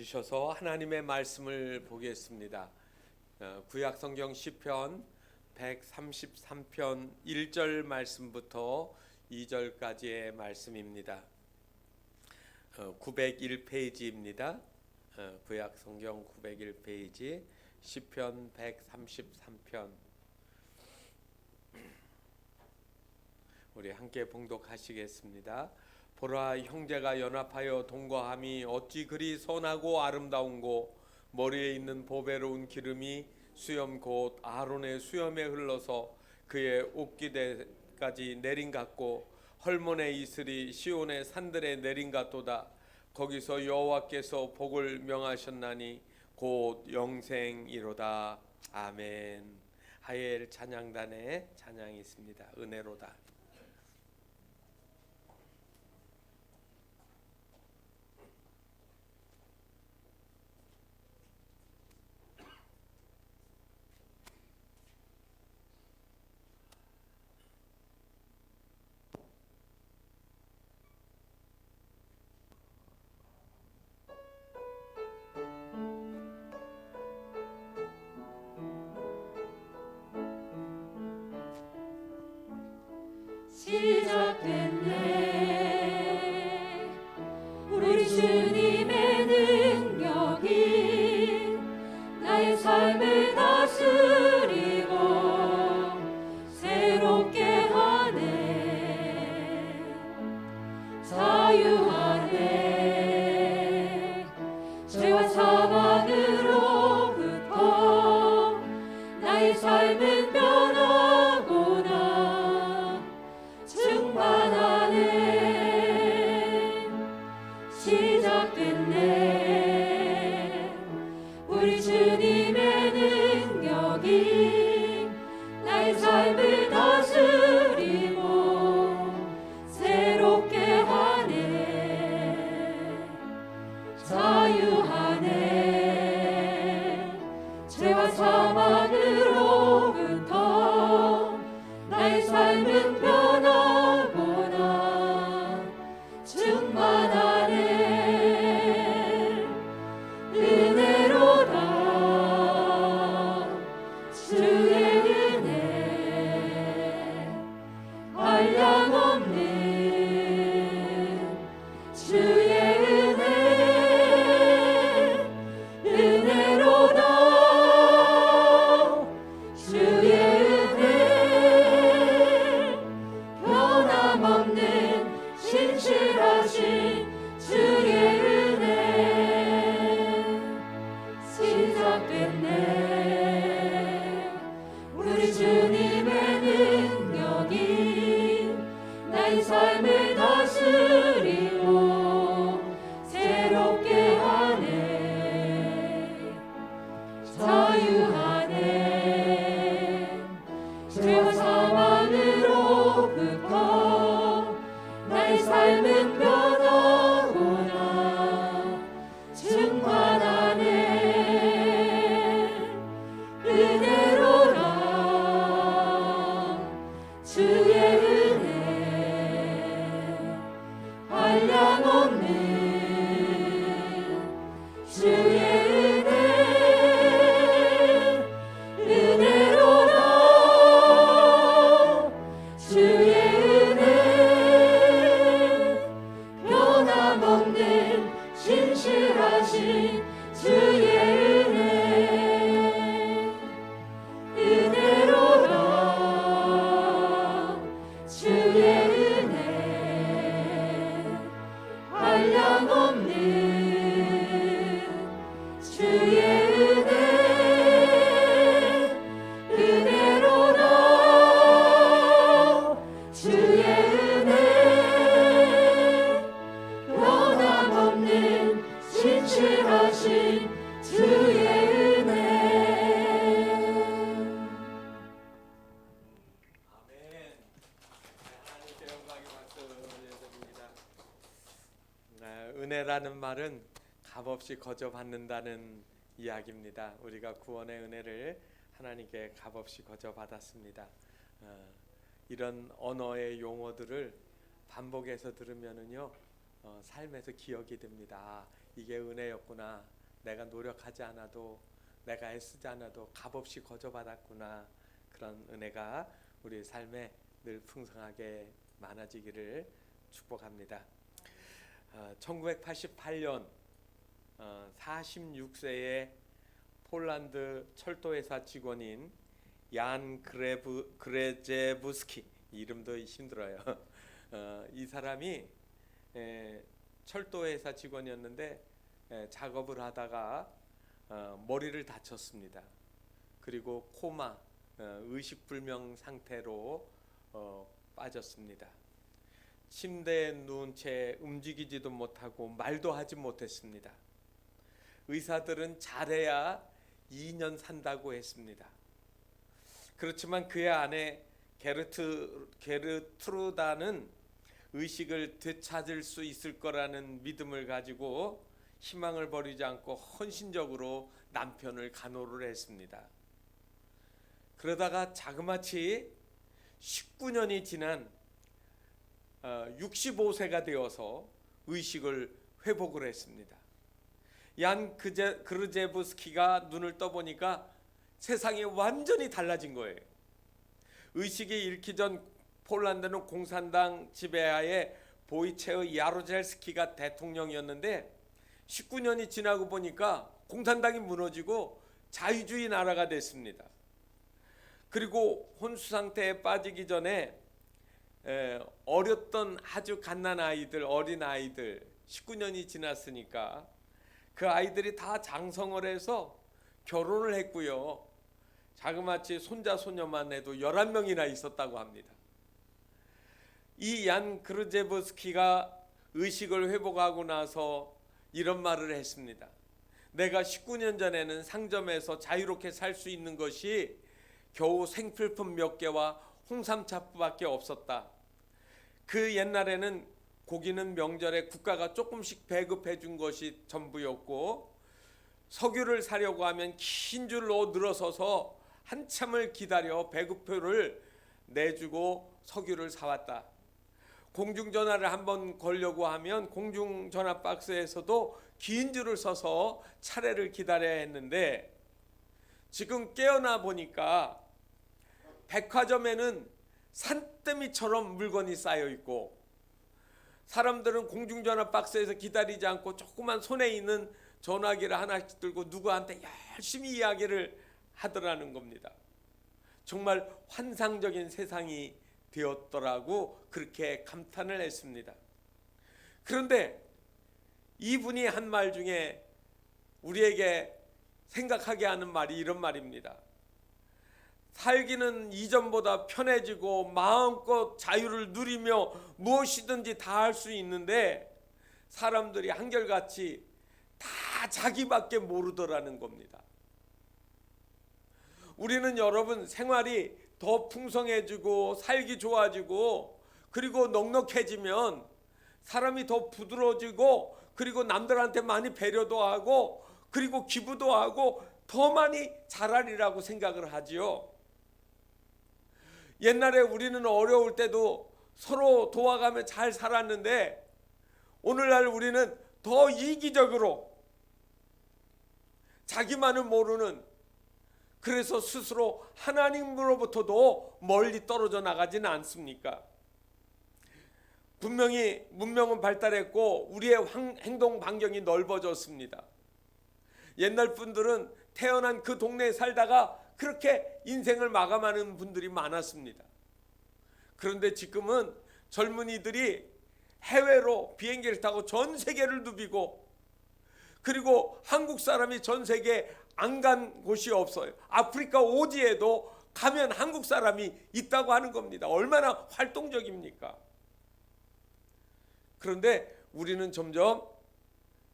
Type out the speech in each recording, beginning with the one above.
주셔서 하나님의 말씀을 보겠습니다. 구약 성경 시편 133편 1절 말씀부터 2절까지의 말씀입니다. 901페이지입니다. 구약 성경 901페이지 시편 133편 우리 함께 봉독하시겠습니다. 보라, 형제가 연합하여 동거함이 어찌 그리 선하고 아름다운고, 머리에 있는 보배로운 기름이 수염 곧 아론의 수염에 흘러서 그의 옷기대까지 내린 같고, 헐몬의 이슬이 시온의 산들에 내린 같도다. 거기서 여호와께서 복을 명하셨나니 곧 영생이로다. 아멘. 하엘 찬양단의 찬양이 있습니다. 은혜로다. 시작됐네. 우리 주님의 능력이 나의 삶을 다스리고 새롭게 하네. 자유하네. 죄와 사망으로부터 나의 삶은 변하구나. 충만하네. 시작됐네. 우리 주님의 능력이 나의 삶을 다스리고 새롭게 하네. 자유하네. 죄와 사망으로부터 나의 삶은 변하구나. 충만하네. 은혜로다. 주의 은혜 한량없는 주의 은혜. 은혜로다. 주의 은혜 변함없는 신실하신 주의 은혜. 시작됐네. 우리 주님의 능력이 나의 삶을 다스리고 새롭게 하네. 자유하네. 죄와 사망으로부터 나의 삶은 변하구나. 충만하네. 은혜로다. 주의 은혜 한량없는 주의 은혜. 은혜로다. 주의 은혜 변함없는 신실하신 주의 은혜. 은혜로다. 주의 은혜 한량없는 주의 은혜. 은혜로다. 주의 은혜 변함없는 신실하신 주의 은혜. 아멘. 하나님께 영광의 박수 올려드립니다. 은혜라는 말은 값없이 거저 받는다는 이야기입니다. 우리가 구원의 은혜를 하나님께 값없이 거저 받았습니다. 이런 언어의 용어들을 반복해서 들으면은요 삶에서 기억이 됩니다. 이게 은혜였구나. 내가 노력하지 않아도, 내가 애쓰지 않아도 값없이 거저받았구나. 그런 은혜가 우리 삶에 늘 풍성하게 많아지기를 축복합니다. 1988년 46세의 폴란드 철도회사 직원인 얀 그레제부스키, 이름도 힘들어요. 이 사람이 철도회사 직원이었는데 작업을 하다가 머리를 다쳤습니다. 그리고 코마, 의식불명 상태로 빠졌습니다. 침대에 누운 채 움직이지도 못하고 말도 하지 못했습니다. 의사들은 잘해야 2년 산다고 했습니다. 그렇지만 그의 아내 게르트루다는 의식을 되찾을 수 있을 거라는 믿음을 가지고 희망을 버리지 않고 헌신적으로 남편을 간호를 했습니다. 그러다가 자그마치 19년이 지난 65세가 되어서 의식을 회복을 했습니다. 얀 그르제부스키가 눈을 떠보니까 세상이 완전히 달라진 거예요. 의식이 잃기 전 폴란드는 공산당 지배하에 보이체의 야로젤스키가 대통령이었는데 19년이 지나고 보니까 공산당이 무너지고 자유주의 나라가 됐습니다. 그리고 혼수 상태에 빠지기 전에 어렸던 아주 갓난 아이들, 어린 아이들, 19년이 지났으니까 그 아이들이 다 장성을 해서 결혼을 했고요. 자그마치 손자 손녀만 해도 11명이나 있었다고 합니다. 이 얀 그르제브스키가 의식을 회복하고 나서 이런 말을 했습니다. 내가 19년 전에는 상점에서 자유롭게 살 수 있는 것이 겨우 생필품 몇 개와 홍삼차뿐밖에 없었다. 그 옛날에는 고기는 명절에 국가가 조금씩 배급해 준 것이 전부였고, 석유를 사려고 하면 긴 줄로 늘어서서 한참을 기다려 배급표를 내주고 석유를 사왔다. 공중전화를 한번 걸려고 하면 공중전화 박스에서도 긴 줄을 서서 차례를 기다려야 했는데, 지금 깨어나 보니까 백화점에는 산더미처럼 물건이 쌓여 있고, 사람들은 공중전화 박스에서 기다리지 않고 조그만 손에 있는 전화기를 하나씩 들고 누구한테 열심히 이야기를 하더라는 겁니다. 정말 환상적인 세상이 되었더라고 그렇게 감탄을 했습니다. 그런데 이분이 한 말 중에 우리에게 생각하게 하는 말이 이런 말입니다. 살기는 이전보다 편해지고 마음껏 자유를 누리며 무엇이든지 다 할 수 있는데 사람들이 한결같이 다 자기밖에 모르더라는 겁니다. 우리는 여러분 생활이 더 풍성해지고 살기 좋아지고 그리고 넉넉해지면 사람이 더 부드러워지고 그리고 남들한테 많이 배려도 하고 그리고 기부도 하고 더 많이 잘하리라고 생각을 하지요. 옛날에 우리는 어려울 때도 서로 도와가며 잘 살았는데 오늘날 우리는 더 이기적으로 자기만을 모르는, 그래서 스스로 하나님으로부터도 멀리 떨어져 나가지는 않습니까? 분명히 문명은 발달했고 우리의 행동 반경이 넓어졌습니다. 옛날 분들은 태어난 그 동네에 살다가 그렇게 인생을 마감하는 분들이 많았습니다. 그런데 지금은 젊은이들이 해외로 비행기를 타고 전 세계를 누비고, 그리고 한국 사람이 전 세계에 안 간 곳이 없어요. 아프리카 오지에도 가면 한국 사람이 있다고 하는 겁니다. 얼마나 활동적입니까? 그런데 우리는 점점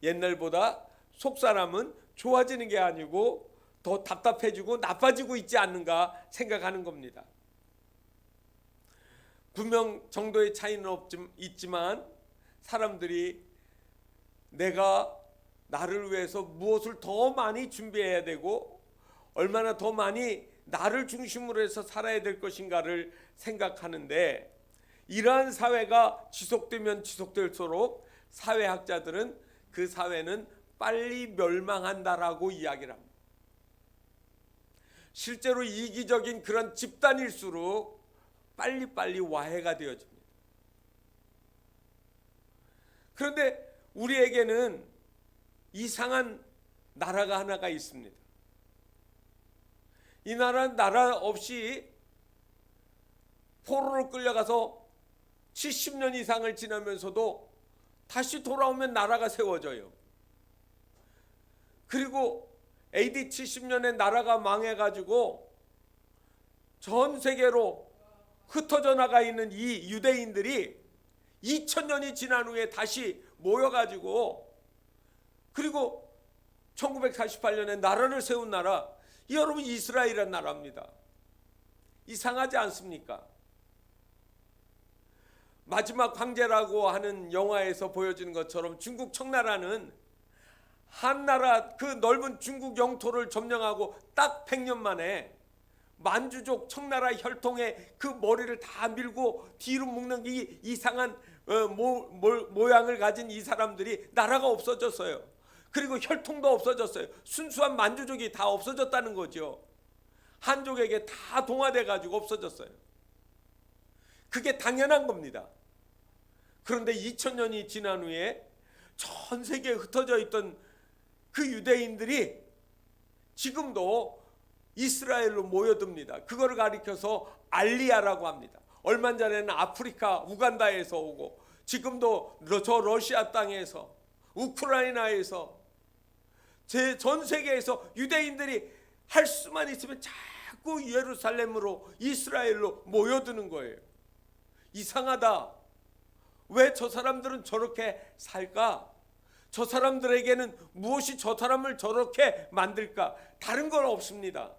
옛날보다 속 사람은 좋아지는 게 아니고 더 답답해지고 나빠지고 있지 않는가 생각하는 겁니다. 분명 정도의 차이는 있지만 사람들이 내가 나를 위해서 무엇을 더 많이 준비해야 되고 얼마나 더 많이 나를 중심으로 해서 살아야 될 것인가를 생각하는데, 이러한 사회가 지속되면 지속될수록 사회학자들은 그 사회는 빨리 멸망한다라고 이야기를 합니다. 실제로 이기적인 그런 집단일수록 빨리빨리 와해가 되어집니다. 그런데 우리에게는 이상한 나라가 하나가 있습니다. 이 나라는 나라 없이 포로로 끌려가서 70년 이상을 지나면서도 다시 돌아오면 나라가 세워져요. 그리고 AD 70년에 나라가 망해가지고 전 세계로 흩어져 나가 있는 이 유대인들이 2000년이 지난 후에 다시 모여가지고 그리고 1948년에 나라를 세운 나라, 이 여러분 이스라엘이란 나라입니다. 이상하지 않습니까? 마지막 황제라고 하는 영화에서 보여지는 것처럼 중국 청나라는 한나라 그 넓은 중국 영토를 점령하고 딱 100년 만에 만주족 청나라 혈통의 그 머리를 다 밀고 뒤로 묶는 이 이상한 모양을 가진 이 사람들이 나라가 없어졌어요. 그리고 혈통도 없어졌어요. 순수한 만주족이 다 없어졌다는 거죠. 한족에게 다 동화돼 가지고 없어졌어요. 그게 당연한 겁니다. 그런데 2000년이 지난 후에 전 세계에 흩어져 있던 그 유대인들이 지금도 이스라엘로 모여듭니다. 그거를 가리켜서 알리아라고 합니다. 얼마 전에는 아프리카 우간다에서 오고 지금도 저 러시아 땅에서 우크라이나에서 전 세계에서 유대인들이 할 수만 있으면 자꾸 예루살렘으로 이스라엘로 모여드는 거예요. 이상하다. 왜 저 사람들은 저렇게 살까? 저 사람들에게는 무엇이 저 사람을 저렇게 만들까? 다른 건 없습니다.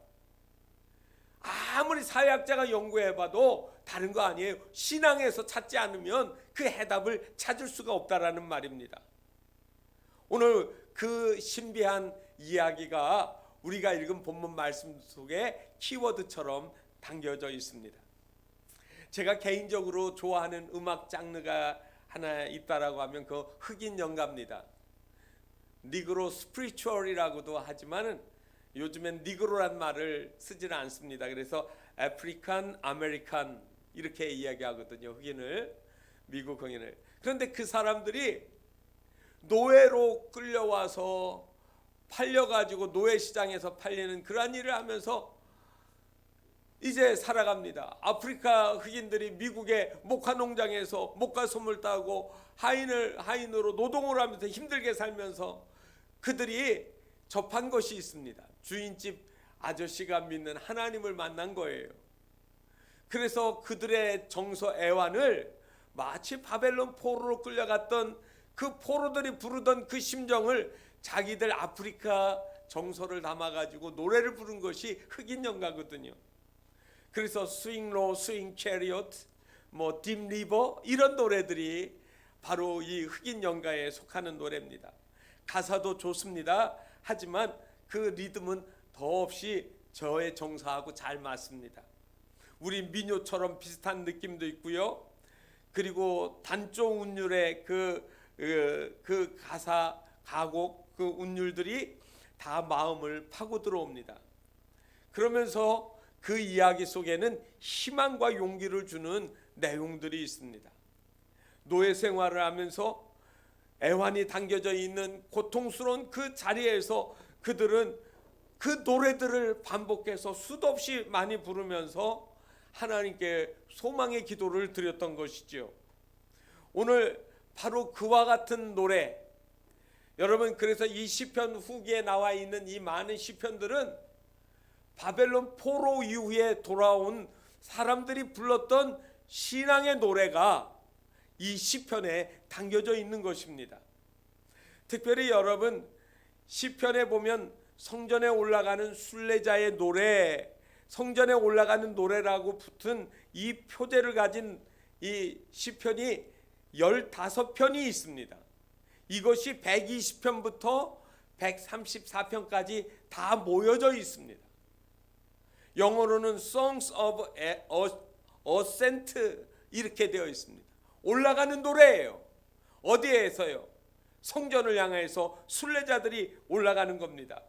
아무리 사회학자가 연구해봐도 다른 거 아니에요. 신앙에서 찾지 않으면 그 해답을 찾을 수가 없다라는 말입니다. 오늘 그 신비한 이야기가 우리가 읽은 본문 말씀 속에 키워드처럼 담겨져 있습니다. 제가 개인적으로 좋아하는 음악 장르가 하나 있다라고 하면 그 흑인 연가입니다. 니그로 스피리추얼이라고도 하지만은 요즘엔 니그로란 말을 쓰지는 않습니다. 그래서 아프리칸, 아메리칸 이렇게 이야기하거든요. 흑인을, 미국 흑인을. 그런데 그 사람들이 노예로 끌려와서 팔려가지고 노예 시장에서 팔리는 그런 일을 하면서 이제 살아갑니다. 아프리카 흑인들이 미국의 목화 농장에서 목화 소물 따고 하인으로 노동을 하면서 힘들게 살면서 그들이 접한 것이 있습니다. 주인집 아저씨가 믿는 하나님을 만난 거예요. 그래서 그들의 정서 애환을 마치 바벨론 포로로 끌려갔던 그 포로들이 부르던 그 심정을 자기들 아프리카 정서를 담아가지고 노래를 부른 것이 흑인 연가거든요. 그래서 스윙로, 스윙 캐리엇, 딥 리버 이런 노래들이 바로 이 흑인 연가에 속하는 노래입니다. 가사도 좋습니다. 하지만 그 리듬은 더없이 저의 정서하고 잘 맞습니다. 우리 민요처럼 비슷한 느낌도 있고요. 그리고 단조 운율의 그 가사, 가곡, 그 운율들이 다 마음을 파고 들어옵니다. 그러면서 그 이야기 속에는 희망과 용기를 주는 내용들이 있습니다. 노예 생활을 하면서 애환이 담겨져 있는 고통스러운 그 자리에서 그들은 그 노래들을 반복해서 수도 없이 많이 부르면서 하나님께 소망의 기도를 드렸던 것이지요. 오늘 바로 그와 같은 노래, 여러분, 그래서 이 시편 후기에 나와 있는 이 많은 시편들은 바벨론 포로 이후에 돌아온 사람들이 불렀던 신앙의 노래가 이 시편에 담겨져 있는 것입니다. 특별히 여러분, 시편에 보면 성전에 올라가는 순례자의 노래, 성전에 올라가는 노래라고 붙은 이 표제를 가진 이 시편이 15편이 있습니다. 이것이 120편부터 134편까지 다 모여져 있습니다. 영어로는 Songs of Ascent 이렇게 되어 있습니다. 올라가는 노래예요. 어디에서요? 성전을 향해서 순례자들이 올라가는 겁니다.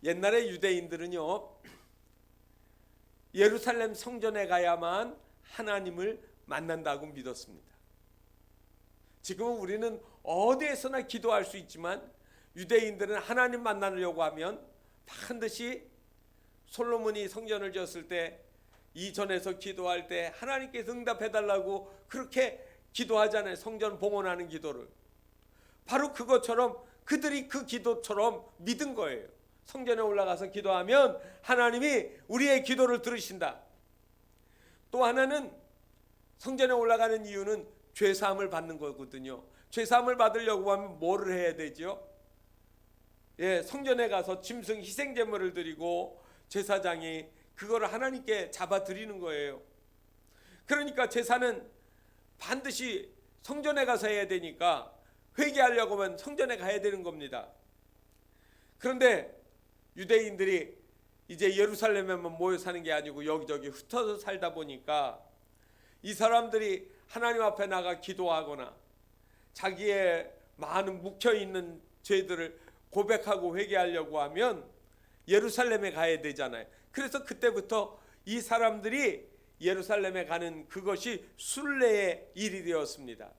옛날에 유대인들은요, 예루살렘 성전에 가야만 하나님을 만난다고 믿었습니다. 지금은 우리는 어디에서나 기도할 수 있지만 유대인들은 하나님 만나려고 하면 반드시 솔로몬이 성전을 지었을 때 이전에서 기도할 때 하나님께서 응답해달라고 그렇게 기도하잖아요. 성전 봉헌하는 기도를. 바로 그것처럼 그들이 그 기도처럼 믿은 거예요. 성전에 올라가서 기도하면 하나님이 우리의 기도를 들으신다. 또 하나는 성전에 올라가는 이유는 죄사함을 받는 거거든요. 죄사함을 받으려고 하면 뭐를 해야 되죠? 성전에 가서 짐승 희생제물을 드리고 제사장이 그거를 하나님께 잡아 드리는 거예요. 그러니까 제사는 반드시 성전에 가서 해야 되니까 회개하려고 하면 성전에 가야 되는 겁니다. 그런데 유대인들이 이제 예루살렘에만 모여 사는 게 아니고 여기저기 흩어져 살다 보니까 이 사람들이 하나님 앞에 나가 기도하거나 자기의 많은 묵혀있는 죄들을 고백하고 회개하려고 하면 예루살렘에 가야 되잖아요. 그래서 그때부터 이 사람들이 예루살렘에 가는 그것이 순례의 일이 되었습니다.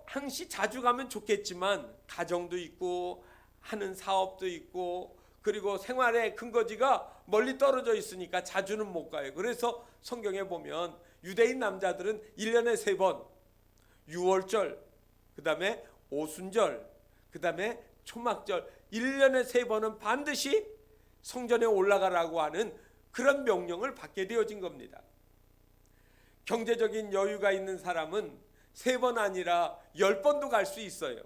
항시 자주 가면 좋겠지만 가정도 있고 하는 사업도 있고 그리고 생활의 근거지가 멀리 떨어져 있으니까 자주는 못 가요. 그래서 성경에 보면 유대인 남자들은 1년에 3번 유월절, 그 다음에 오순절, 그 다음에 초막절 1년에 3번은 반드시 성전에 올라가라고 하는 그런 명령을 받게 되어진 겁니다. 경제적인 여유가 있는 사람은 3번 아니라 10번도 갈 수 있어요.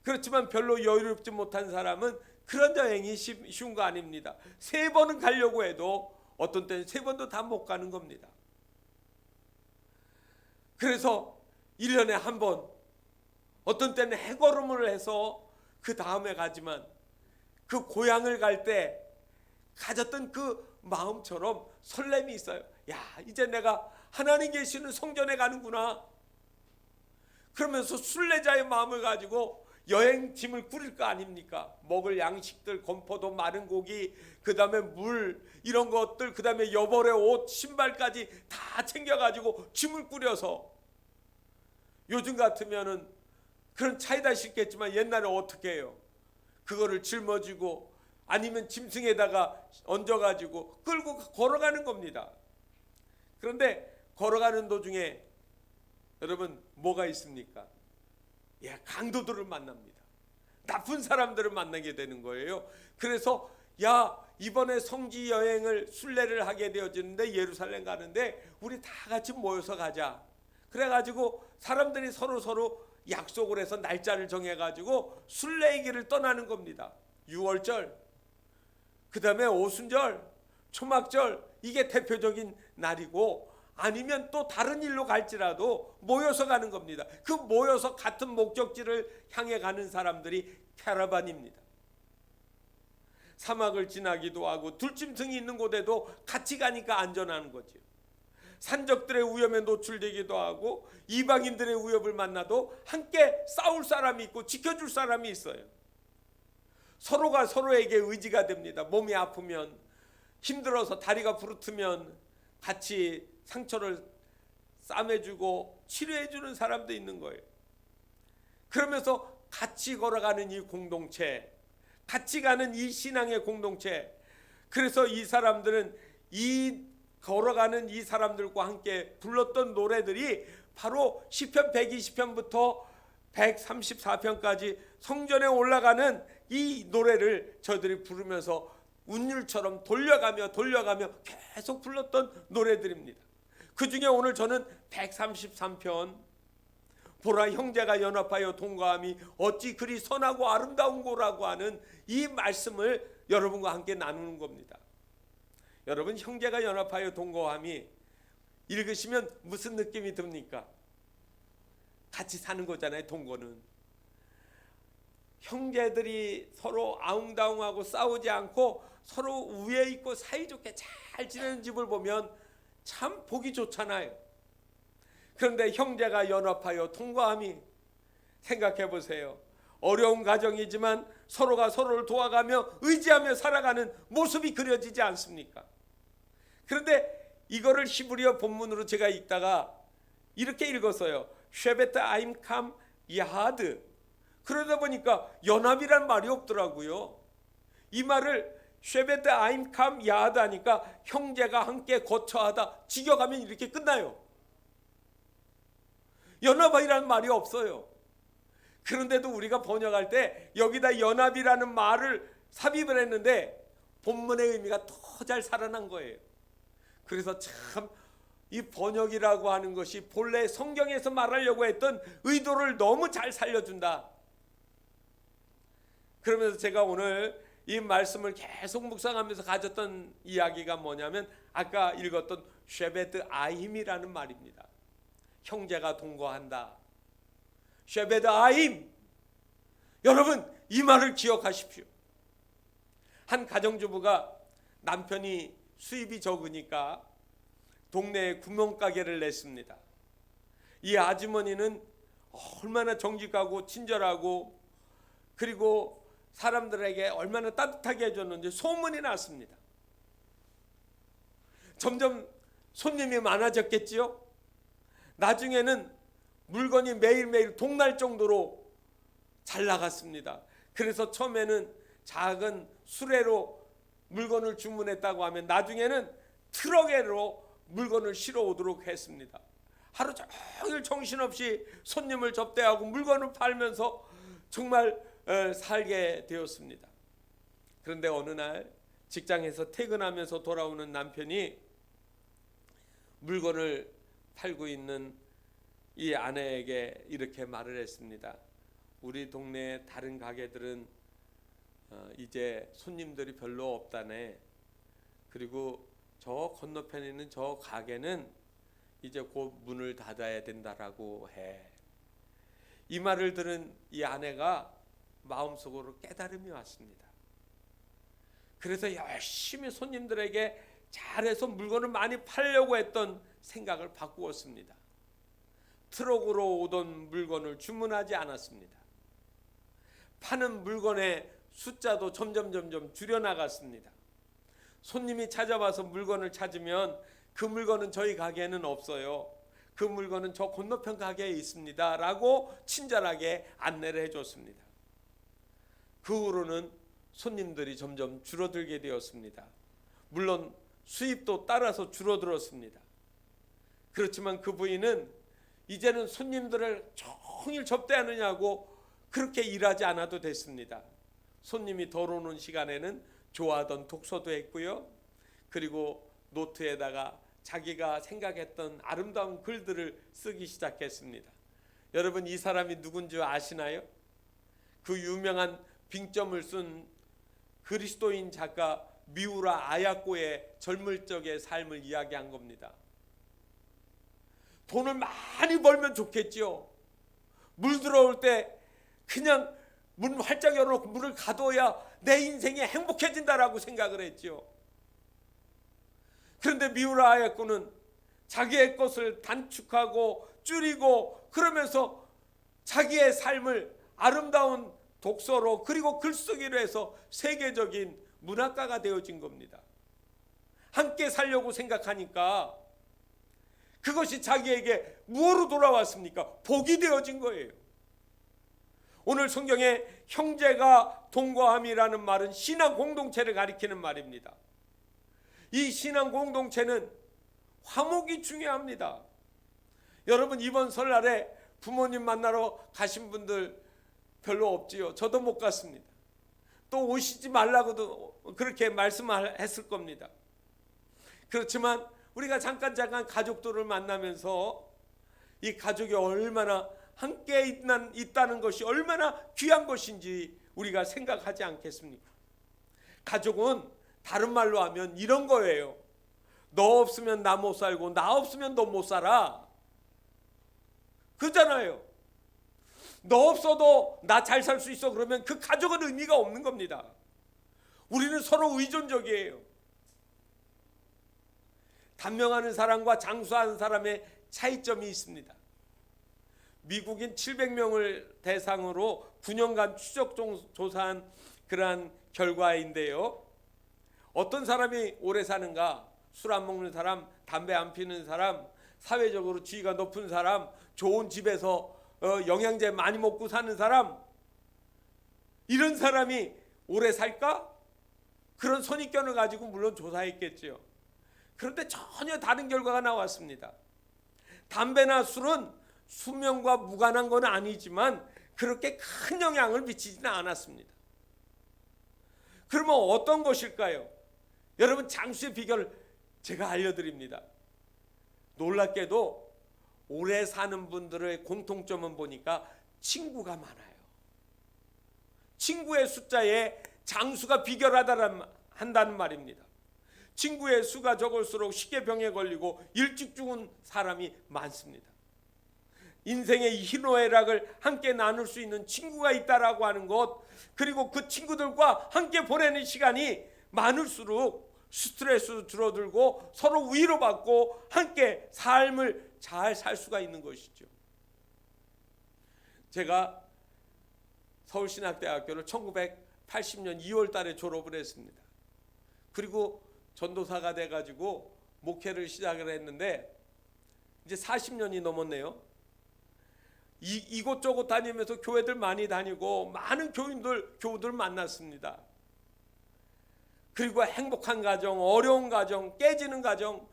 그렇지만 별로 여유롭지 못한 사람은 그런 여행이 쉬운 거 아닙니다. 3번은 가려고 해도 어떤 때는 3번도 다 못 가는 겁니다. 그래서 1년에 1번, 어떤 때는 해걸음을 해서 그 다음에 가지만 그 고향을 갈 때 가졌던 그 마음처럼 설렘이 있어요. 야, 이제 내가 하나님 계시는 성전에 가는구나. 그러면서 순례자의 마음을 가지고 여행 짐을 꾸릴 거 아닙니까? 먹을 양식들, 건포도, 마른 고기, 그 다음에 물 이런 것들, 그 다음에 여벌의 옷, 신발까지 다 챙겨가지고 짐을 꾸려서 요즘 같으면은 그런 차에다 싣겠지만 옛날에 어떻게 해요? 그거를 짊어지고 아니면 짐승에다가 얹어가지고 끌고 걸어가는 겁니다. 그런데 걸어가는 도중에 여러분 뭐가 있습니까? 강도들을 만납니다. 나쁜 사람들을 만나게 되는 거예요. 그래서 이번에 성지 여행을 순례를 하게 되어지는데 예루살렘 가는데 우리 다 같이 모여서 가자. 그래가지고 사람들이 서로 약속을 해서 날짜를 정해가지고 순례의 길을 떠나는 겁니다. 유월절, 그 다음에 오순절, 초막절 이게 대표적인 날이고 아니면 또 다른 일로 갈지라도 모여서 가는 겁니다. 그 모여서 같은 목적지를 향해 가는 사람들이 캐러반입니다. 사막을 지나기도 하고 들짐승이 있는 곳에도 같이 가니까 안전한 거죠. 산적들의 위험에 노출되기도 하고 이방인들의 위협을 만나도 함께 싸울 사람이 있고 지켜줄 사람이 있어요. 서로가 서로에게 의지가 됩니다. 몸이 아프면 힘들어서 다리가 부르트면 같이 상처를 싸매주고 치료해주는 사람도 있는 거예요. 그러면서 같이 걸어가는 이 공동체, 같이 가는 이 신앙의 공동체, 그래서 이 사람들은 이 걸어가는 이 사람들과 함께 불렀던 노래들이 바로 시편 120편부터 134편까지 성전에 올라가는 이 노래를 저들이 부르면서 운율처럼 돌려가며 계속 불렀던 노래들입니다. 그 중에 오늘 저는 133편 보라 형제가 연합하여 동거함이 어찌 그리 선하고 아름다운 거라고 하는 이 말씀을 여러분과 함께 나누는 겁니다. 여러분, 형제가 연합하여 동거함이 읽으시면 무슨 느낌이 듭니까? 같이 사는 거잖아요. 동거는 형제들이 서로 아웅다웅하고 싸우지 않고 서로 우애 있고 사이좋게 잘 지내는 집을 보면 참 보기 좋잖아요. 그런데 형제가 연합하여 통과함이, 생각해 보세요. 어려운 가정이지만 서로가 서로를 도와가며 의지하며 살아가는 모습이 그려지지 않습니까? 그런데 이거를 히브리어 본문으로 제가 읽다가 이렇게 읽었어요. 쉐베트 아임캄 야하드. 그러다 보니까 연합이란 말이 없더라고요. 이 말을 쉐베트 아임캄 야하드 하니까 형제가 함께 거처하다, 직역하면 이렇게 끝나요. 연합이라는 말이 없어요. 그런데도 우리가 번역할 때 여기다 연합이라는 말을 삽입을 했는데 본문의 의미가 더 잘 살아난 거예요. 그래서 참 이 번역이라고 하는 것이 본래 성경에서 말하려고 했던 의도를 너무 잘 살려준다. 그러면서 제가 오늘 이 말씀을 계속 묵상하면서 가졌던 이야기가 뭐냐면 아까 읽었던 쉐베드 아임이라는 말입니다. 형제가 동거한다. 쉐베드 아임. 여러분, 이 말을 기억하십시오. 한 가정주부가 남편이 수입이 적으니까 동네에 구멍가게를 냈습니다. 이 아주머니는 얼마나 정직하고 친절하고 그리고 사람들에게 얼마나 따뜻하게 해줬는지 소문이 났습니다. 점점 손님이 많아졌겠지요. 나중에는 물건이 매일매일 동날 정도로 잘 나갔습니다. 그래서 처음에는 작은 수레로 물건을 주문했다고 하면 나중에는 트럭으로 물건을 실어 오도록 했습니다. 하루 종일 정신없이 손님을 접대하고 물건을 팔면서 정말 살게 되었습니다. 그런데 어느 날 직장에서 퇴근하면서 돌아오는 남편이 물건을 팔고 있는 이 아내에게 이렇게 말을 했습니다. 우리 동네 다른 가게들은 이제 손님들이 별로 없다네. 그리고 저 건너편에 있는 저 가게는 이제 곧 문을 닫아야 된다라고 해. 이 말을 들은 이 아내가 마음속으로 깨달음이 왔습니다. 그래서 열심히 손님들에게 잘해서 물건을 많이 팔려고 했던 생각을 바꾸었습니다. 트럭으로 오던 물건을 주문하지 않았습니다. 파는 물건의 숫자도 점점 줄여나갔습니다. 손님이 찾아와서 물건을 찾으면 그 물건은 저희 가게에는 없어요. 그 물건은 저 건너편 가게에 있습니다. 라고 친절하게 안내를 해줬습니다. 그 후로는 손님들이 점점 줄어들게 되었습니다. 물론 수입도 따라서 줄어들었습니다. 그렇지만 그 부인은 이제는 손님들을 종일 접대하느냐고 그렇게 일하지 않아도 됐습니다. 손님이 덜 오는 시간에는 좋아하던 독서도 했고요. 그리고 노트에다가 자기가 생각했던 아름다운 글들을 쓰기 시작했습니다. 여러분, 이 사람이 누군지 아시나요? 그 유명한 빙점을 쓴 그리스도인 작가 미우라 아야코의 젊을 적의 삶을 이야기한 겁니다. 돈을 많이 벌면 좋겠지요. 물 들어올 때 그냥 문 활짝 열어놓고 물을 가둬야 내 인생이 행복해진다라고 생각을 했지요. 그런데 미우라 아야코는 자기의 것을 단축하고 줄이고 그러면서 자기의 삶을 아름다운 독서로 그리고 글쓰기로 해서 세계적인 문학가가 되어진 겁니다. 함께 살려고 생각하니까 그것이 자기에게 무엇으로 돌아왔습니까? 복이 되어진 거예요. 오늘 성경에 형제가 동거함이라는 말은 신앙 공동체를 가리키는 말입니다. 이 신앙 공동체는 화목이 중요합니다. 여러분, 이번 설날에 부모님 만나러 가신 분들 별로 없지요. 저도 못 갔습니다. 또 오시지 말라고도 그렇게 말씀했을 겁니다. 그렇지만 우리가 잠깐 가족들을 만나면서 이 가족이 얼마나 함께 있다는 것이 얼마나 귀한 것인지 우리가 생각하지 않겠습니까? 가족은 다른 말로 하면 이런 거예요. 너 없으면 나 못 살고 나 없으면 너 못 살아. 그잖아요. 너 없어도 나 잘 살 수 있어. 그러면 그 가족은 의미가 없는 겁니다. 우리는 서로 의존적이에요. 단명하는 사람과 장수하는 사람의 차이점이 있습니다. 미국인 700명을 대상으로 9년간 추적 조사한 그러한 결과인데요. 어떤 사람이 오래 사는가? 술 안 먹는 사람, 담배 안 피는 사람, 사회적으로 지위가 높은 사람, 좋은 집에서 영양제 많이 먹고 사는 사람, 이런 사람이 오래 살까? 그런 선입견을 가지고 물론 조사했겠죠. 그런데 전혀 다른 결과가 나왔습니다. 담배나 술은 수명과 무관한 건 아니지만 그렇게 큰 영향을 미치지는 않았습니다. 그러면 어떤 것일까요? 여러분, 장수의 비결을 제가 알려드립니다. 놀랍게도 오래 사는 분들의 공통점은 보니까 친구가 많아요. 친구의 숫자에 장수가 비결하다는 말입니다. 친구의 수가 적을수록 쉽게 병에 걸리고 일찍 죽은 사람이 많습니다. 인생의 희노애락을 함께 나눌 수 있는 친구가 있다라고 하는 것, 그리고 그 친구들과 함께 보내는 시간이 많을수록 스트레스도 줄어들고 서로 위로받고 함께 삶을 잘 살 수가 있는 것이죠. 제가 서울신학대학교를 1980년 2월 달에 졸업을 했습니다. 그리고 전도사가 돼가지고 목회를 시작을 했는데 이제 40년이 넘었네요. 이곳저곳 다니면서 교회들 많이 다니고 많은 교우들 만났습니다. 그리고 행복한 가정, 어려운 가정, 깨지는 가정,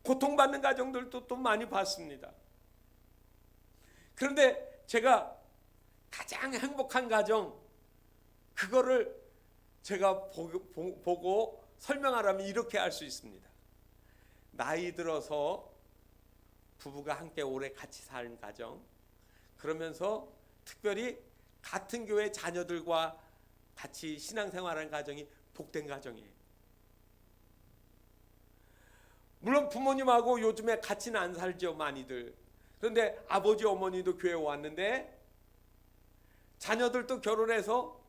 고통받는 가정들도 또 많이 봤습니다. 그런데 제가 가장 행복한 가정, 그거를 제가 보고 설명하라면 이렇게 할 수 있습니다. 나이 들어서 부부가 함께 오래 같이 사는 가정, 그러면서 특별히 같은 교회 자녀들과 같이 신앙생활하는 가정이 복된 가정이에요. 물론 부모님하고 요즘에 같이는 안 살죠, 많이들. 그런데 아버지 어머니도 교회 왔는데 자녀들도 결혼해서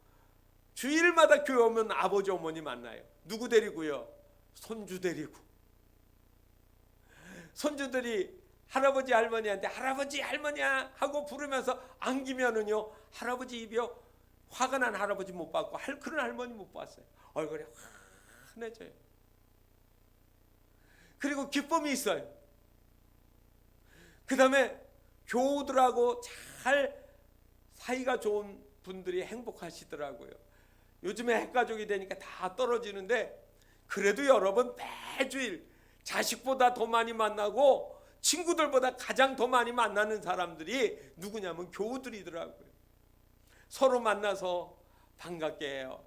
주일마다 교회 오면 아버지 어머니 만나요. 누구 데리고요? 손주 데리고. 손주들이 할아버지 할머니한테 할아버지 할머니야 하고 부르면서 안기면은요, 할아버지 입이요, 화가 난 할아버지 못 봤고 그런 할머니 못 봤어요. 얼굴이 환해져요. 그리고 기쁨이 있어요. 그 다음에 교우들하고 잘 사이가 좋은 분들이 행복하시더라고요. 요즘에 핵가족이 되니까 다 떨어지는데 그래도 여러분, 매주일 자식보다 더 많이 만나고 친구들보다 가장 더 많이 만나는 사람들이 누구냐면 교우들이더라고요. 서로 만나서 반갑게 해요.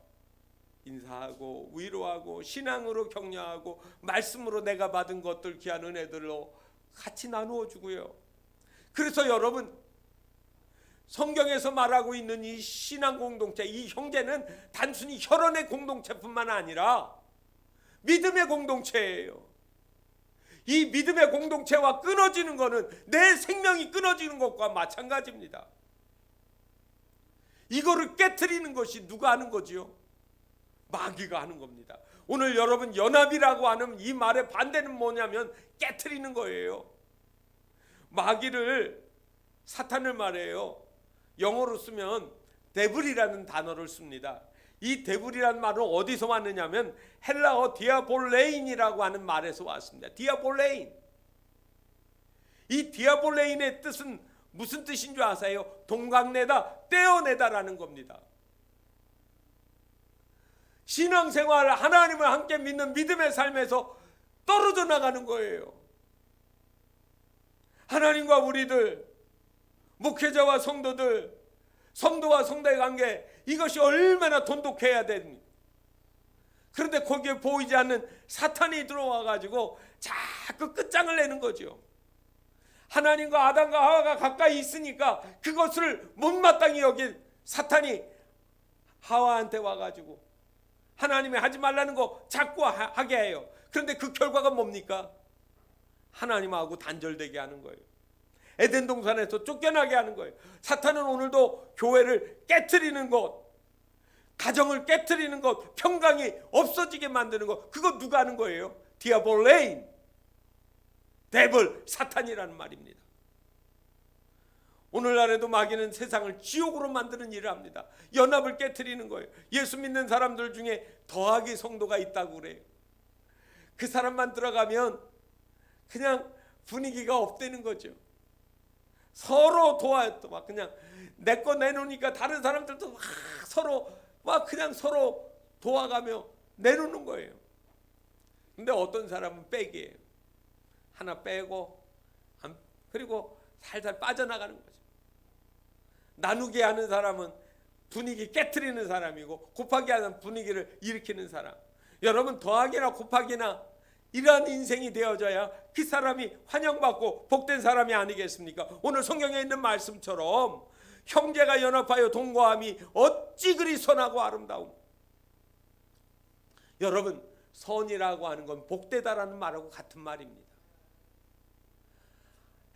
인사하고 위로하고 신앙으로 격려하고 말씀으로 내가 받은 것들, 귀한 은혜들로 같이 나누어 주고요. 그래서 여러분, 성경에서 말하고 있는 이 신앙 공동체, 이 형제는 단순히 혈연의 공동체뿐만 아니라 믿음의 공동체예요. 이 믿음의 공동체와 끊어지는 것은 내 생명이 끊어지는 것과 마찬가지입니다. 이거를 깨트리는 것이 누가 하는 거지요? 마귀가 하는 겁니다. 오늘 여러분, 연합이라고 하는 이 말의 반대는 뭐냐면 깨트리는 거예요. 마귀를, 사탄을 말해요. 영어로 쓰면 데블이라는 단어를 씁니다. 이 데블이라는 말은 어디서 왔느냐면 헬라어 디아볼레인이라고 하는 말에서 왔습니다. 디아볼레인. 이 디아볼레인의 뜻은 무슨 뜻인 줄 아세요? 동강내다, 떼어내다라는 겁니다. 신앙생활, 하나님을 함께 믿는 믿음의 삶에서 떨어져 나가는 거예요. 하나님과 우리들, 목회자와 성도들, 성도와 성도의 관계, 이것이 얼마나 돈독해야 됩니까? 그런데 거기에 보이지 않는 사탄이 들어와 가지고 자꾸 끝장을 내는 거죠. 하나님과 아담과 하와가 가까이 있으니까 그것을 못마땅히 여긴 사탄이 하와한테 와가지고 하나님이 하지 말라는 거 자꾸 하게 해요. 그런데 그 결과가 뭡니까? 하나님하고 단절되게 하는 거예요. 에덴 동산에서 쫓겨나게 하는 거예요. 사탄은 오늘도 교회를 깨트리는 것, 가정을 깨트리는 것, 평강이 없어지게 만드는 것, 그거 누가 하는 거예요? 디아볼레인. 데블, 사탄이라는 말입니다. 오늘날에도 마귀는 세상을 지옥으로 만드는 일을 합니다. 연합을 깨트리는 거예요. 예수 믿는 사람들 중에 더하기 성도가 있다고 그래요. 그 사람만 들어가면 그냥 분위기가 업되는 거죠. 서로 막 그냥 내 거 내놓으니까 다른 사람들도 막 서로 막 그냥 서로 도와가며 내놓는 거예요. 근데 어떤 사람은 빼기예요. 하나 빼고 그리고 살살 빠져나가는 거죠. 나누게 하는 사람은 분위기 깨트리는 사람이고 곱하기 하는 분위기를 일으키는 사람. 여러분 더하기나 곱하기나 이러한 인생이 되어져야 그 사람이 환영받고 복된 사람이 아니겠습니까? 오늘 성경에 있는 말씀처럼 형제가 연합하여 동거함이 어찌 그리 선하고 아름다움. 여러분 선이라고 하는 건 복되다라는 말하고 같은 말입니다.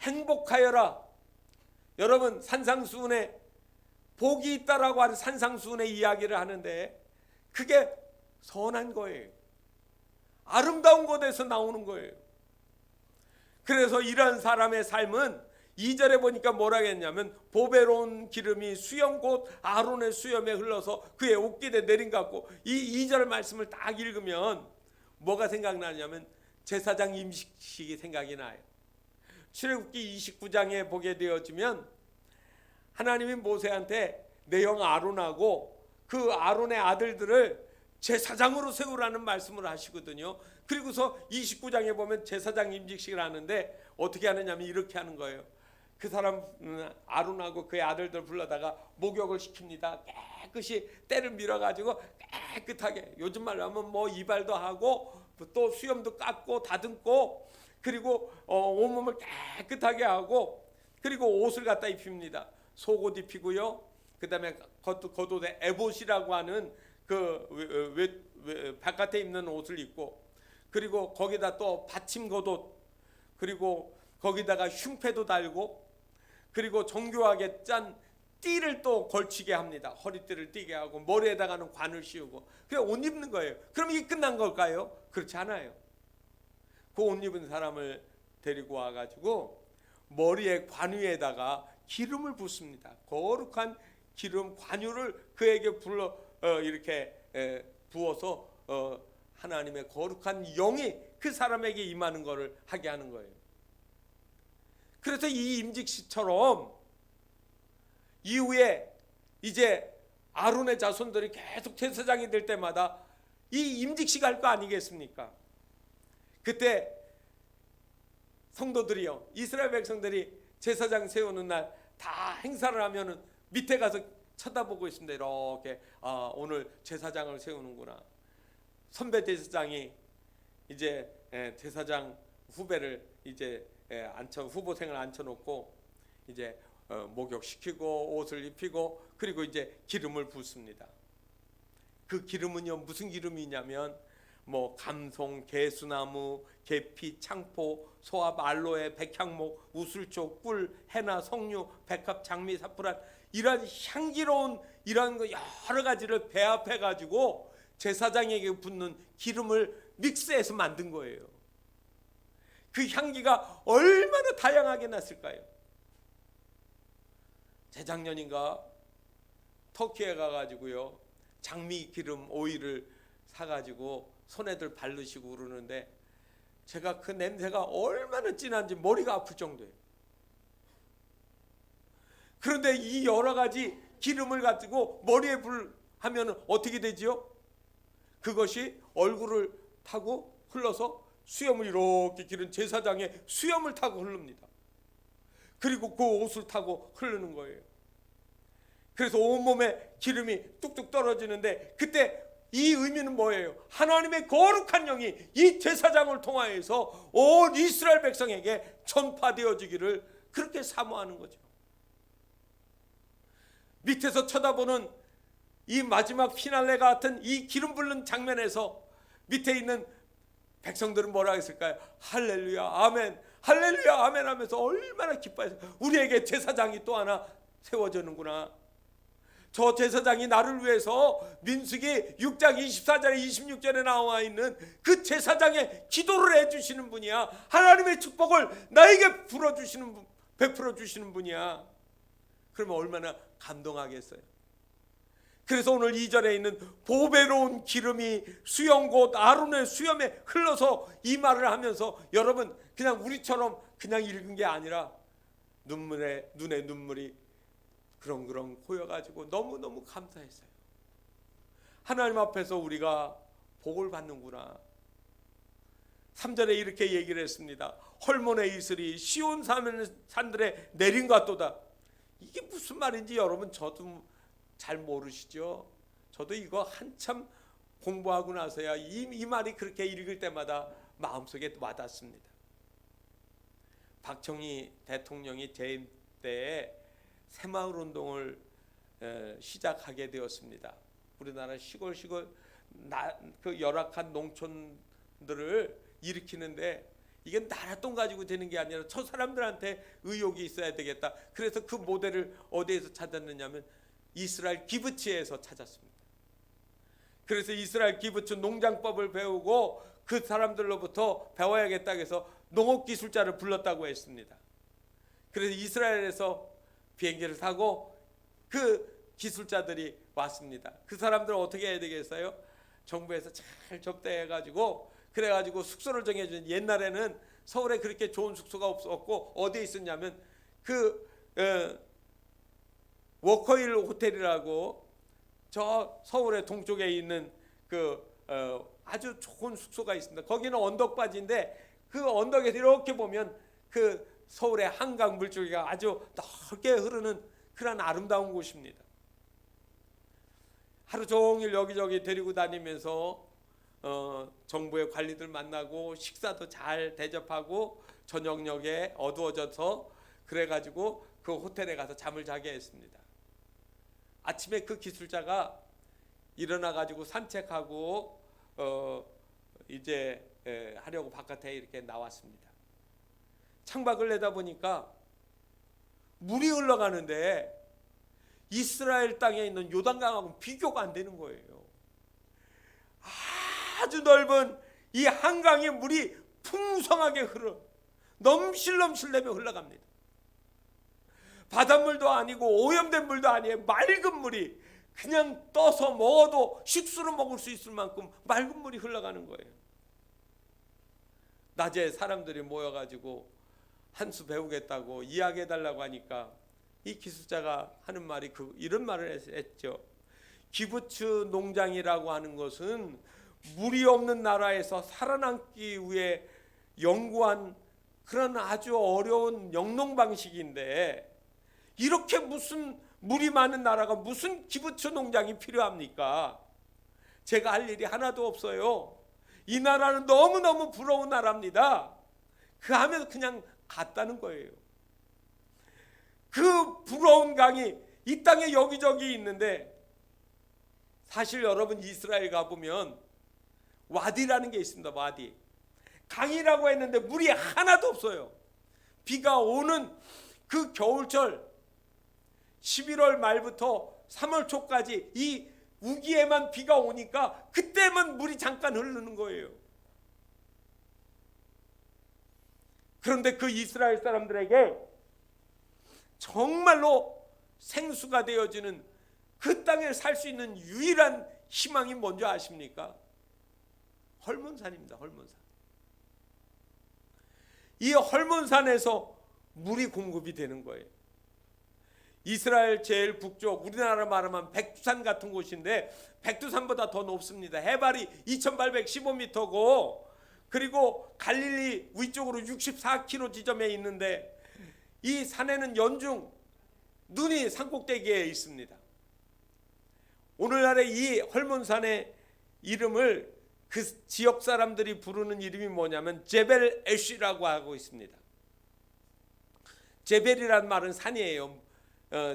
행복하여라. 여러분 산상수훈에 복이 있다라고 하는 산상수훈의 이야기를 하는데 그게 선한 거예요. 아름다운 곳에서 나오는 거예요. 그래서 이런 사람의 삶은 2절에 보니까 뭐라 했냐면 보배로운 기름이 수염 곧 아론의 수염에 흘러서 그의 옷깃에 내린 것 같고, 이 2절 말씀을 딱 읽으면 뭐가 생각나냐면 제사장 임직식이 생각이 나요. 출애굽기 29장에 보게 되어지면 하나님이 모세한테 내 형 아론하고 그 아론의 아들들을 제사장으로 세우라는 말씀을 하시거든요. 그리고서 29장에 보면 제사장 임직식을 하는데 어떻게 하느냐면 이렇게 하는 거예요. 그 사람 아론하고 그의 아들들 불러다가 목욕을 시킵니다. 깨끗이 때를 밀어가지고 깨끗하게, 요즘 말로 하면 뭐 이발도 하고 또 수염도 깎고 다듬고 그리고 온몸을 깨끗하게 하고 그리고 옷을 갖다 입힙니다. 속옷 입히고요. 그 다음에 겉옷에 에봇이라고 하는 그 바깥에 입는 옷을 입고, 그리고 거기다 또 받침 겉옷, 그리고 거기다가 흉패도 달고, 그리고 정교하게 짠 띠를 또 걸치게 합니다. 허리띠를 띠게 하고 머리에다가는 관을 씌우고 그냥 옷 입는 거예요. 그럼 이게 끝난 걸까요? 그렇지 않아요. 그 옷 입은 사람을 데리고 와가지고 머리에 관유에다가 기름을 붓습니다. 거룩한 기름 관유를 그에게 이렇게 부어서 하나님의 거룩한 영이 그 사람에게 임하는 것을 하게 하는 거예요. 그래서 이 임직식처럼 이후에 이제 아론의 자손들이 계속 제사장이 될 때마다 이 임직식 할 거 아니겠습니까? 그때 성도들이요, 이스라엘 백성들이 제사장 세우는 날 다 행사를 하면은 밑에 가서 쳐다보고 있습니다. 이렇게 오늘 제사장을 세우는구나. 선배 제사장이 이제 제사장 후배를 이제 후보생을 앉혀놓고 이제 목욕시키고 옷을 입히고 그리고 이제 기름을 붓습니다. 그 기름은요 무슨 기름이냐면 뭐 감송, 개수나무, 계피, 창포, 소합, 알로에, 백향목, 우슬초, 꿀, 해나, 석류, 백합, 장미, 사프란, 이런 향기로운 이런 거 여러 가지를 배합해 가지고 제사장에게 붓는 기름을 믹스해서 만든 거예요. 그 향기가 얼마나 다양하게 났을까요? 재작년인가 터키에 가가지고요 장미 기름 오일을 사가지고 손에들 바르시고 그러는데 제가 그 냄새가 얼마나 진한지 머리가 아플 정도예요. 그런데 이 여러 가지 기름을 가지고 머리에 하면 어떻게 되지요? 그것이 얼굴을 타고 흘러서 수염을 이렇게 기른 제사장의 수염을 타고 흐릅니다. 그리고 그 옷을 타고 흐르는 거예요. 그래서 온몸에 기름이 뚝뚝 떨어지는데 그때 이 의미는 뭐예요? 하나님의 거룩한 영이 이 제사장을 통하여서 온 이스라엘 백성에게 전파되어지기를 그렇게 사모하는 거죠. 밑에서 쳐다보는 이 마지막 피날레 같은 이 기름 붓는 장면에서 밑에 있는 백성들은 뭐라 했을까요? 할렐루야 아멘, 할렐루야 아멘 하면서 얼마나 기뻐해서 우리에게 제사장이 또 하나 세워지는구나. 저 제사장이 나를 위해서 민수기 6장 24절에 26절에 나와 있는 그 제사장의 기도를 해주시는 분이야. 하나님의 축복을 나에게 베풀어 주시는 분이야. 그러면 얼마나 감동하겠어요. 그래서 오늘 2절에 있는 보배로운 기름이 수염 곧 아론의 수염에 흘러서 이 말을 하면서, 여러분 그냥 우리처럼 그냥 읽은 게 아니라 눈에 눈물이 그렁그렁 고여가지고 너무너무 감사했어요. 하나님 앞에서 우리가 복을 받는구나. 3절에 이렇게 얘기를 했습니다. 헐몬의 이슬이 시온 산들에 내린 것 같도다. 이게 무슨 말인지 여러분 저도 잘 모르시죠? 저도 이거 한참 공부하고 나서야 이 말이 그렇게 읽을 때마다 마음속에 와닿습니다. 박정희 대통령이 재임 때에 새마을 운동을 시작하게 되었습니다. 우리나라 시골 그 열악한 농촌들을 일으키는데, 이게 나랏돈 가지고 되는 게 아니라 저 사람들한테 의욕이 있어야 되겠다. 그래서 그 모델을 어디에서 찾았느냐면 이스라엘 기브치에서 찾았습니다. 그래서 이스라엘 기브치 농장법을 배우고 그 사람들로부터 배워야겠다 해서 농업기술자를 불렀다고 했습니다. 그래서 이스라엘에서 비행기를 타고 그 기술자들이 왔습니다. 그 사람들은 어떻게 해야 되겠어요? 정부에서 잘 접대해가지고, 그래가지고 숙소를 정해준. 옛날에는 서울에 그렇게 좋은 숙소가 없었고 어디에 있었냐면 그 워커힐 호텔이라고 저 서울의 동쪽에 있는 그 아주 좋은 숙소가 있습니다. 거기는 언덕바지인데 그 언덕에서 이렇게 보면 그 서울의 한강 물줄기가 아주 넓게 흐르는 그런 아름다운 곳입니다. 하루 종일 여기저기 데리고 다니면서 정부의 관리들 만나고 식사도 잘 대접하고 저녁녘에 어두워져서 그래가지고 그 호텔에 가서 잠을 자게 했습니다. 아침에 그 기술자가 일어나가지고 산책하고 이제 하려고 바깥에 이렇게 나왔습니다. 창밖을 내다보니까 물이 흘러가는데 이스라엘 땅에 있는 요단강하고 비교가 안 되는 거예요. 아주 넓은 이 한강의 물이 풍성하게 넘실넘실대며 흘러갑니다. 바닷물도 아니고 오염된 물도 아니에요. 맑은 물이 그냥 떠서 먹어도 식수로 먹을 수 있을 만큼 맑은 물이 흘러가는 거예요. 낮에 사람들이 모여가지고 한 수 배우겠다고 이야기해달라고 하니까 이 기술자가 하는 말이 이런 말을 했죠. 기부츠 농장이라고 하는 것은 물이 없는 나라에서 살아남기 위해 연구한 그런 아주 어려운 영농 방식인데, 이렇게 무슨 물이 많은 나라가 무슨 기부츠 농장이 필요합니까? 제가 할 일이 하나도 없어요. 이 나라는 너무너무 부러운 나라입니다. 그 하면서 그냥 갔다는 거예요. 그 부러운 강이 이 땅에 여기저기 있는데, 사실 여러분 이스라엘 가보면 와디라는 게 있습니다. 와디. 강이라고 했는데 물이 하나도 없어요. 비가 오는 그 겨울철 11월 말부터 3월 초까지 이 우기에만 비가 오니까 그때만 물이 잠깐 흐르는 거예요. 그런데 그 이스라엘 사람들에게 정말로 생수가 되어지는 그 땅에 살 수 있는 유일한 희망이 뭔지 아십니까? 헐몬산입니다. 헐몬산. 이 헐몬산에서 물이 공급이 되는 거예요. 이스라엘 제일 북쪽, 우리나라 말하면 백두산 같은 곳인데 백두산보다 더 높습니다. 해발이 2815m고 그리고 갈릴리 위쪽으로 64km 지점에 있는데, 이 산에는 연중 눈이 산꼭대기에 있습니다. 오늘날의 이 헐몬산의 이름을 그 지역 사람들이 부르는 이름이 뭐냐면 제벨 애쉬라고 하고 있습니다. 제벨이란 말은 산이에요.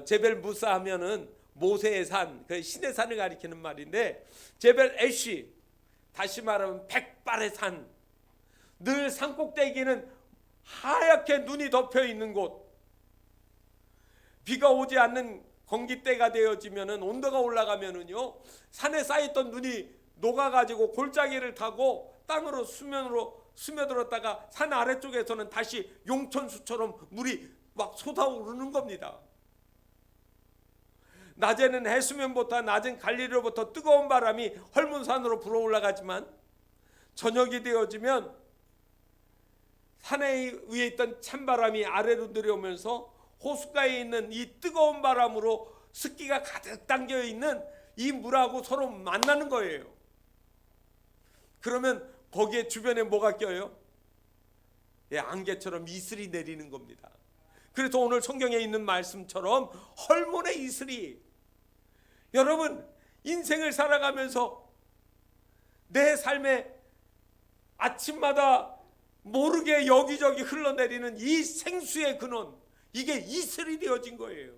제벨 무사 하면은 모세의 산, 그 신의 산을 가리키는 말인데, 제벨 애쉬, 다시 말하면 백발의 산, 늘 산꼭대기는 하얗게 눈이 덮여 있는 곳, 비가 오지 않는 건기때가 되어지면은 온도가 올라가면은요 산에 쌓였던 눈이 녹아가지고 골짜기를 타고 땅으로 수면으로 스며들었다가 산 아래쪽에서는 다시 용천수처럼 물이 막 솟아오르는 겁니다. 낮에는 해수면보다 낮은 갈리로부터 뜨거운 바람이 헐문산으로 불어 올라가지만 저녁이 되어지면 산에 위에 있던 찬바람이 아래로 내려오면서 호숫가에 있는 이 뜨거운 바람으로 습기가 가득 담겨 있는 이 물하고 서로 만나는 거예요. 그러면 거기에 주변에 뭐가 껴요? 예, 안개처럼 이슬이 내리는 겁니다. 그래서 오늘 성경에 있는 말씀처럼 헐몬의 이슬이, 여러분 인생을 살아가면서 내 삶에 아침마다 모르게 여기저기 흘러내리는 이 생수의 근원, 이게 이슬이 되어진 거예요.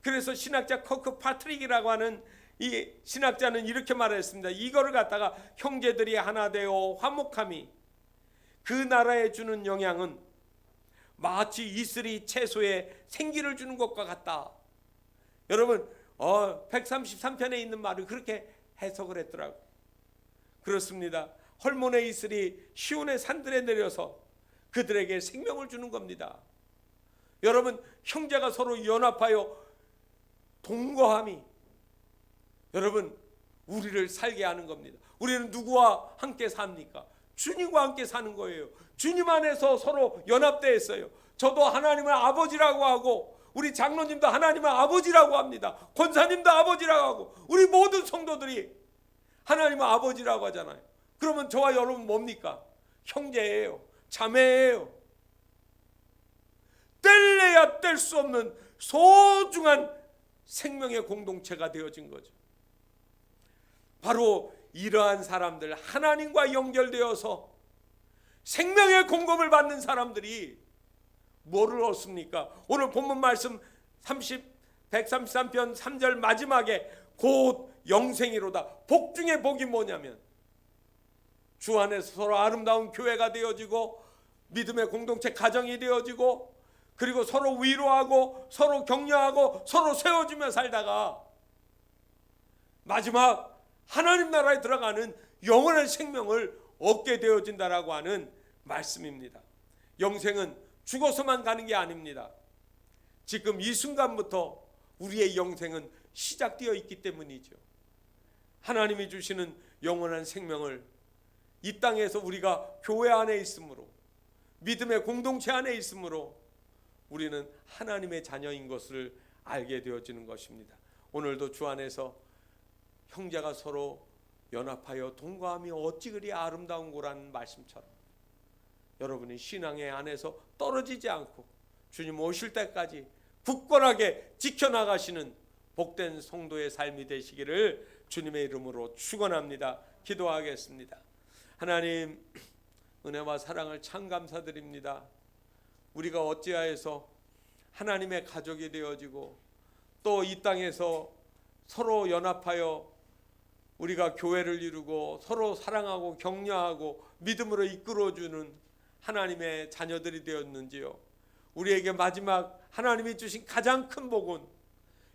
그래서 신학자 커크 파트릭이라고 하는 이 신학자는 이렇게 말했습니다. 이거를 갖다가 형제들이 하나 되어 화목함이 그 나라에 주는 영향은 마치 이슬이 채소에 생기를 주는 것과 같다. 여러분 133편에 있는 말을 그렇게 해석을 했더라고요. 그렇습니다. 헐몬의 이슬이 시온의 산들에 내려서 그들에게 생명을 주는 겁니다. 여러분 형제가 서로 연합하여 동거함이 여러분 우리를 살게 하는 겁니다. 우리는 누구와 함께 삽니까? 주님과 함께 사는 거예요. 주님 안에서 서로 연합되어 있어요. 저도 하나님을 아버지라고 하고 우리 장로님도 하나님을 아버지라고 합니다. 권사님도 아버지라고 하고 우리 모든 성도들이 하나님을 아버지라고 하잖아요. 그러면 저와 여러분 뭡니까? 형제예요. 자매예요. 뗄래야 뗄 수 없는 소중한 생명의 공동체가 되어진 거죠. 바로 이러한 사람들, 하나님과 연결되어서 생명의 공급을 받는 사람들이 뭐를 얻습니까? 오늘 본문 말씀 133편 3절 마지막에 곧 영생이로다. 복 중에 복이 뭐냐면 주 안에서 서로 아름다운 교회가 되어지고 믿음의 공동체 가정이 되어지고 그리고 서로 위로하고 서로 격려하고 서로 세워주며 살다가 마지막 하나님 나라에 들어가는 영원한 생명을 얻게 되어진다라고 하는 말씀입니다. 영생은 죽어서만 가는 게 아닙니다. 지금 이 순간부터 우리의 영생은 시작되어 있기 때문이죠. 하나님이 주시는 영원한 생명을 이 땅에서 우리가 교회 안에 있으므로 믿음의 공동체 안에 있으므로 우리는 하나님의 자녀인 것을 알게 되어지는 것입니다. 오늘도 주 안에서 형제가 서로 연합하여 동거하며 어찌 그리 아름다운 거라는 말씀처럼 여러분이 신앙의 안에서 떨어지지 않고 주님 오실 때까지 굳건하게 지켜나가시는 복된 성도의 삶이 되시기를 주님의 이름으로 축원합니다. 기도하겠습니다. 하나님 은혜와 사랑을 참 감사드립니다. 우리가 어찌하여서 하나님의 가족이 되어지고 또 이 땅에서 서로 연합하여 우리가 교회를 이루고 서로 사랑하고 격려하고 믿음으로 이끌어주는 하나님의 자녀들이 되었는지요. 우리에게 마지막 하나님이 주신 가장 큰 복은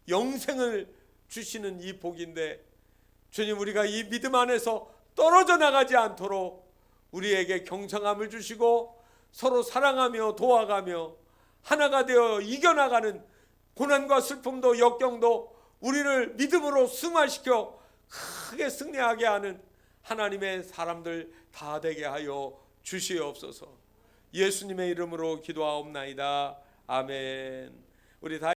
영생을 주시는 이 복인데 주님 우리가 이 믿음 안에서 떨어져 나가지 않도록 우리에게 경청함을 주시고 서로 사랑하며 도와가며 하나가 되어 이겨나가는 고난과 슬픔도 역경도 우리를 믿음으로 승화시켜 크게 승리하게 하는 하나님의 사람들 다 되게 하여 주시옵소서. 예수님의 이름으로 기도하옵나이다. 아멘. 우리 다